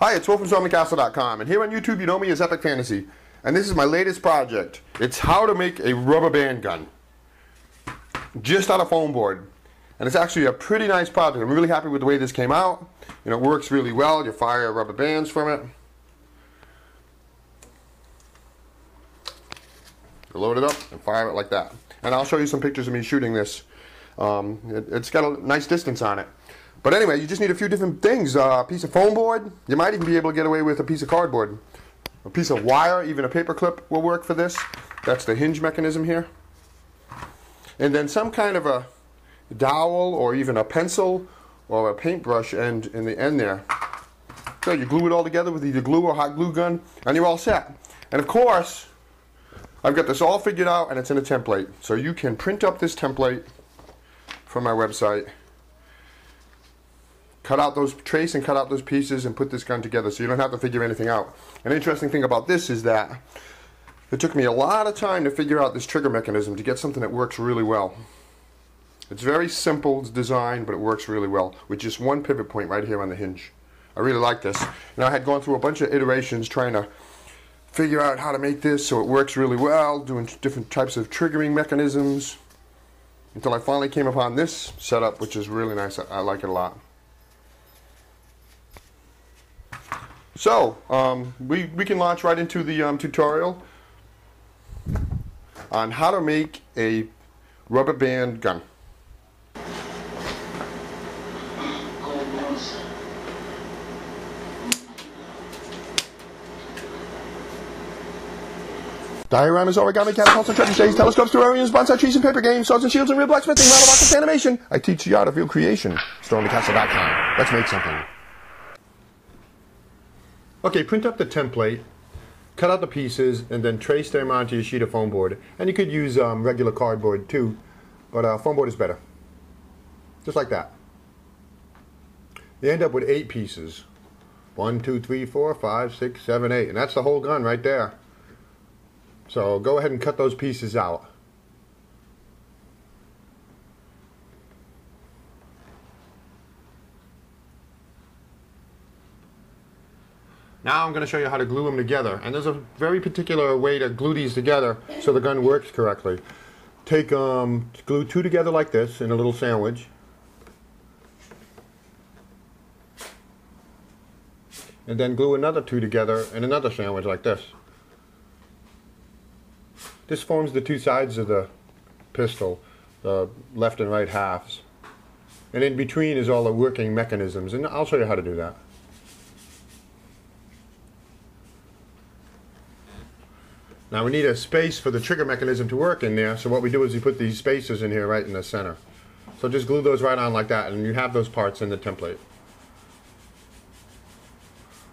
Hi, it's Will from StormyCastle.com, and here on YouTube you know me as Epic Fantasy, and this is my latest project. It's how to make a rubber band gun, just on a foam board. And it's actually a pretty nice project. I'm really happy with the way this came out. You know, it works really well. You fire rubber bands from it. You load it up and fire it like that. And I'll show you some pictures of me shooting this. It's got a nice distance on it. But anyway, you just need a few different things. A piece of foam board. You might even be able to get away with a piece of cardboard. A piece of wire, even a paper clip will work for this. That's the hinge mechanism here. And then some kind of a dowel or even a pencil or a paintbrush end in the end there. So you glue it all together with either glue or hot glue gun and you're all set. And of course, I've got this all figured out and it's in a template. So you can print up this template from my website. Trace and cut out those pieces and put this gun together so you don't have to figure anything out. An interesting thing about this is that it took me a lot of time to figure out this trigger mechanism to get something that works really well. It's very simple design, but it works really well with just one pivot point right here on the hinge. I really like this. And I had gone through a bunch of iterations trying to figure out how to make this so it works really well, doing different types of triggering mechanisms, until I finally came upon this setup, which is really nice. I like it a lot. So, we can launch right into the tutorial on how to make a rubber band gun. Dioramas, origami, catapults, and trebuchets, telescopes, terrariums, bonsai trees, and paper games, swords and shields, and real blacksmithing, model rockets, animation. I teach the art of real creation. StormyCastle.com. Let's make something. Okay, print up the template, cut out the pieces, and then trace them onto your sheet of foam board. And you could use regular cardboard too, but foam board is better. Just like that. You end up with 8 pieces. 1, 2, 3, 4, 5, 6, 7, 8. And that's the whole gun right there. So go ahead and cut those pieces out. Now I'm going to show you how to glue them together. And there's a very particular way to glue these together so the gun works correctly. Take glue 2 together like this in a little sandwich. And then glue another 2 together in another sandwich like this. This forms the 2 sides of the pistol, the left and right halves. And in between is all the working mechanisms, and I'll show you how to do that. Now we need a space for the trigger mechanism to work in there, so what we do is we put these spacers in here right in the center. So just glue those right on like that, and you have those parts in the template.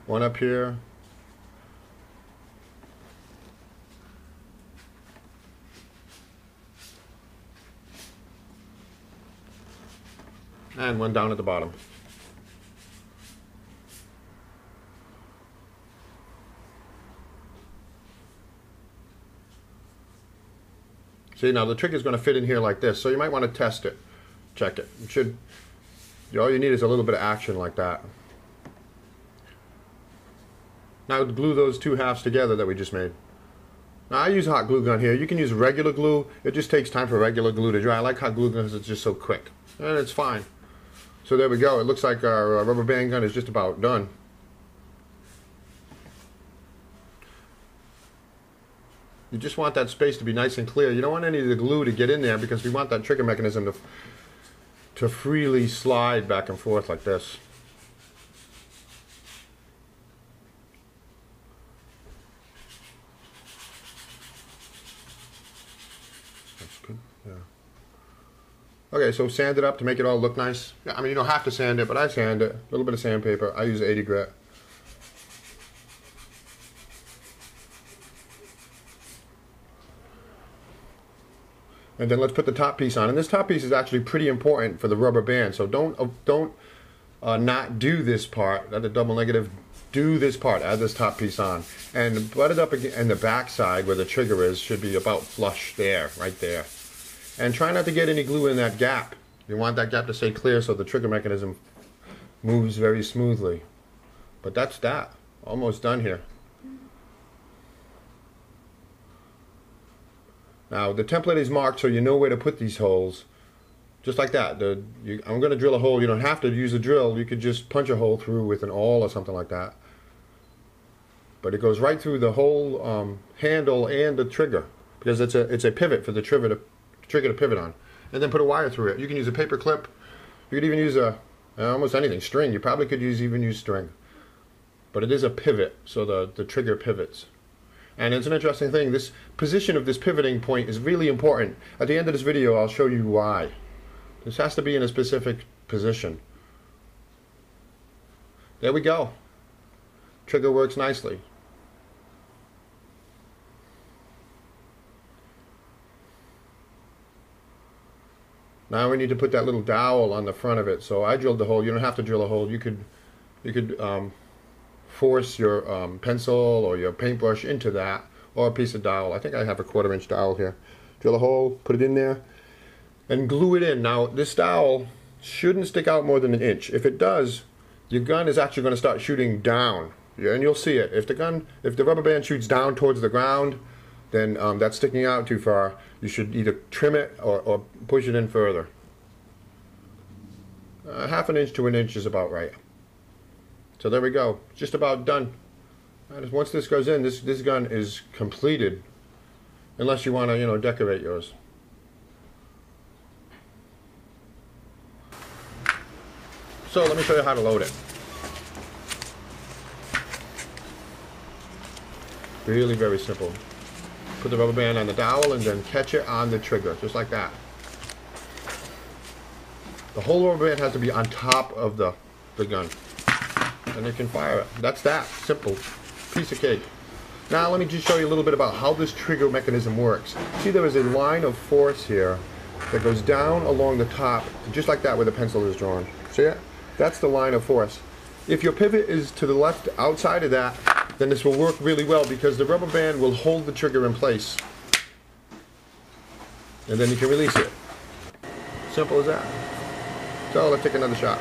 One up here. And one down at the bottom. See, now the trigger is going to fit in here like this, so you might want to test it. Check it. All you need is a little bit of action like that. Now glue those 2 halves together that we just made. Now I use a hot glue gun here. You can use regular glue. It just takes time for regular glue to dry. I like hot glue guns, it's just so quick. And it's fine. So there we go. It looks like our rubber band gun is just about done. You just want that space to be nice and clear. You don't want any of the glue to get in there because we want that trigger mechanism to freely slide back and forth like this. That's good. Yeah. Okay, so sand it up to make it all look nice. I mean, you don't have to sand it, but I sand it. A little bit of sandpaper. I use 80 grit. And then let's put the top piece on. And this top piece is actually pretty important for the rubber band. So don't not do this part. At the double negative, do this part. Add this top piece on. And butt it up again. And the back side where the trigger is should be about flush there, right there. And try not to get any glue in that gap. You want that gap to stay clear so the trigger mechanism moves very smoothly. But that's that. Almost done here. Now the template is marked so you know where to put these holes. Just like that. I'm going to drill a hole. You don't have to use a drill. You could just punch a hole through with an awl or something like that. But it goes right through the whole handle and the trigger, because it's a pivot for the trigger to pivot on. And then put a wire through it. You can use a paper clip. You could even use almost anything. String. You probably could even use string. But it is a pivot, so the trigger pivots. And it's an interesting thing. This position of this pivoting point is really important. At the end of this video, I'll show you why. This has to be in a specific position. There we go. Trigger works nicely. Now we need to put that little dowel on the front of it. So I drilled the hole. You don't have to drill a hole. You could force your pencil or your paintbrush into that, or a piece of dowel. I think I have a 1/4 inch dowel here. Drill a hole, put it in there, and glue it in. Now this dowel shouldn't stick out more than 1 inch. If it does, your gun is actually going to start shooting down. Yeah, and you'll see it. If the rubber band shoots down towards the ground, then that's sticking out too far. You should either trim it or push it in further. 1/2 inch to 1 inch is about right. So there we go. Just about done. Once this goes in, this gun is completed. Unless you want to, decorate yours. So let me show you how to load it. Really very simple. Put the rubber band on the dowel and then catch it on the trigger, just like that. The whole rubber band has to be on top of the gun. And you can fire it. That's that. Simple. Piece of cake. Now let me just show you a little bit about how this trigger mechanism works. See, there is a line of force here that goes down along the top, just like that where the pencil is drawn. See it? That's the line of force. If your pivot is to the left outside of that, then this will work really well because the rubber band will hold the trigger in place. And then you can release it. Simple as that. So let's take another shot.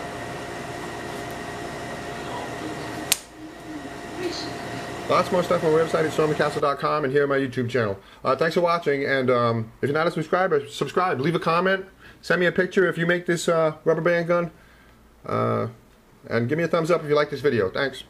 Lots more stuff on my website at stormycastle.com and here on my YouTube channel. Thanks for watching, and if you're not a subscriber, subscribe. Leave a comment. Send me a picture if you make this rubber band gun. And give me a thumbs up if you like this video. Thanks.